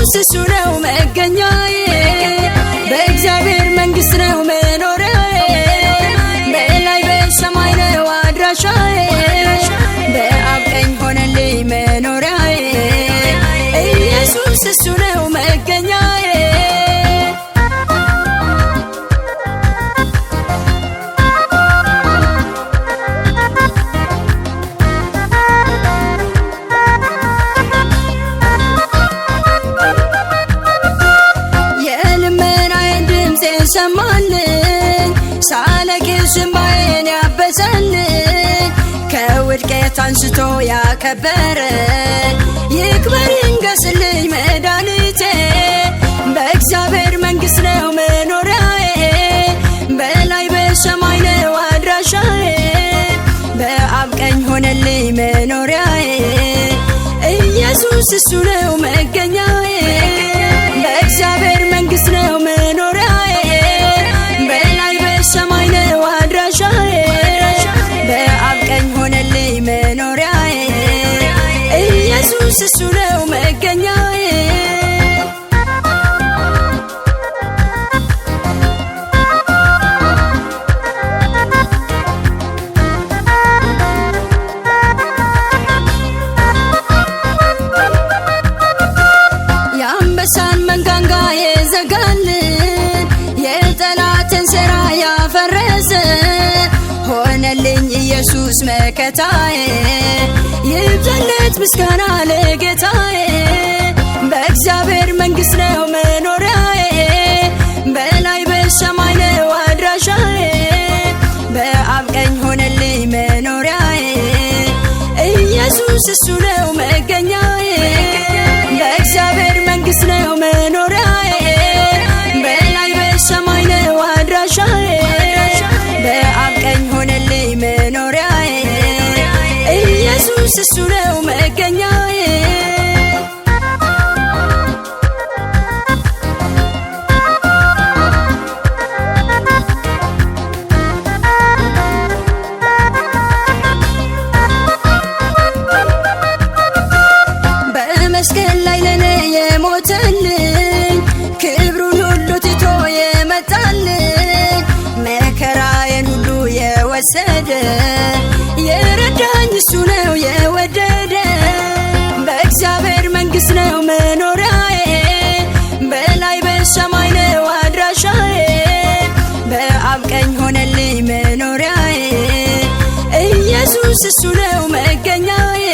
ኢየሱስ እሱ ነው መገኛዬ በእግዚአብሔር መንግሥት ነው መኖሪያዬ በላይ በሰማይ ነው አድራሻዬ በአብ ቀኝ ሆነልኝ መኖሪያዬ ኢየሱስ እሱ ነው መገኛዬ ሰማልኝ ሳለቅስ እንባዬን ያበሰልኝ ከውድቀት አንስቶ ያከበረኝ ይክበር ይንገስልኝ መድኃኒቴ በእግዚአብሔር መንግሥት ነው መኖሪያዬ በላይ በሰማይ ነው አድራሻዬ በአብ ቀኝ ሆነልኝ መኖሪያዬ ኢየሱስ እሱ ነው መገኛዬ በእግዚአብሔር መንግሥት ነው መኖሪያዬ በላይ በሰማይ ነው አድራሻዬ በአብ ቀኝ ሆነልኝ መኖሪያዬ ኢየሱስ እሱ ነው መገኛዬ የአንበሳን መንጋጋ የዘጋልን የጠላትን ሥራ ያፈረሰ ሆነልኝ ኢየሱስ መከታዬ ይብዛለት ምስጋና ለጌታዬ በእግዚአብሔር መንግሥት ነው መኖሪያዬ በላይ በሰማይ ነው አድራሻዬ በአብ ቀኝ ሆነልኝ መኖሪያዬ ኢየሱስ እሱ ነው መገኛዬ በእግዚአብሔር መንግሥት ነው መኖሪያዬ በላይ በሰማይ ነው አድራሻዬ በአብ ቀኝ ሆነልኝ መኖሪያዬ ኢየሱስ እሱ ነው መገኛዬ በመስቀል ላይ ለኔ የሞተልኝ ክብሩን ሁሉ ትቶ የመጣልኝ መከራዬን ሁሉ የወሰደ የረዳኝ እሱ ነው የወደደ በእግዚአብሔር መንግሥት ነው መኖሪያዬ በላይ በሰማይ ነው አድራሻዬ በአብ ቀኝ ሆነልኝ መኖሪያዬ ኢየሱስ እሱ ነው መገኛዬ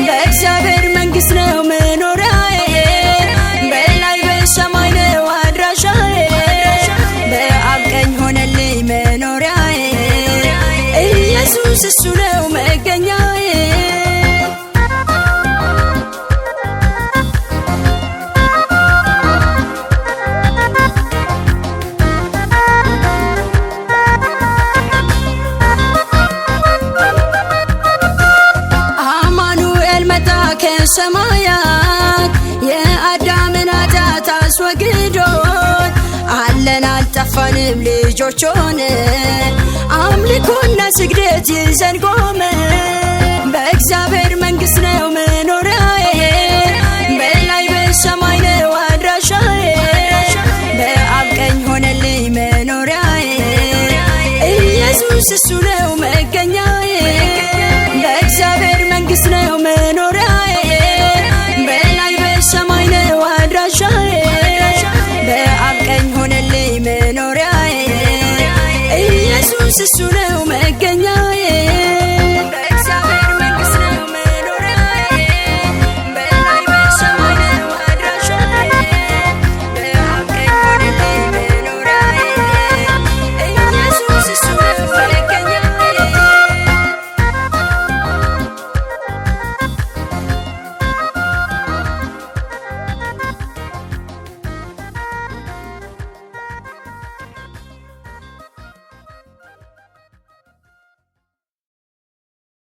በእግዚአብሔር መንግሥት ነው መኖሪያዬ በላይ በሰማይ ነው አድራሻዬ በአብ ቀኝ ሆነልኝ መኖሪያዬ ኢየሱስ እሱ ነው መገኛዬ ከሰማያት የአዳምን ኃጢአት አስወግዶን አለን አልጠፋንም ልጆች ሆነን አምልኮና ስግደት ይዘን ቆመን በእግዚአብሔር መንግሥት ነው መኖሪያዬ በላይ በሰማይ ነው አድራሻዬ በአብ ቀኝ ሆነልኝ መኖሪያዬ ኢየሱስ እሱ ነው መገኛዬ በእግዚአብሔር መንግሥት ነው መኖሪያዬ በላይ በሰማይ ነው አድራሻዬ በአብ ቀኝ ሆነልኝ መኖሪያዬ ኢየሱስ እሱ ነው መገኛዬ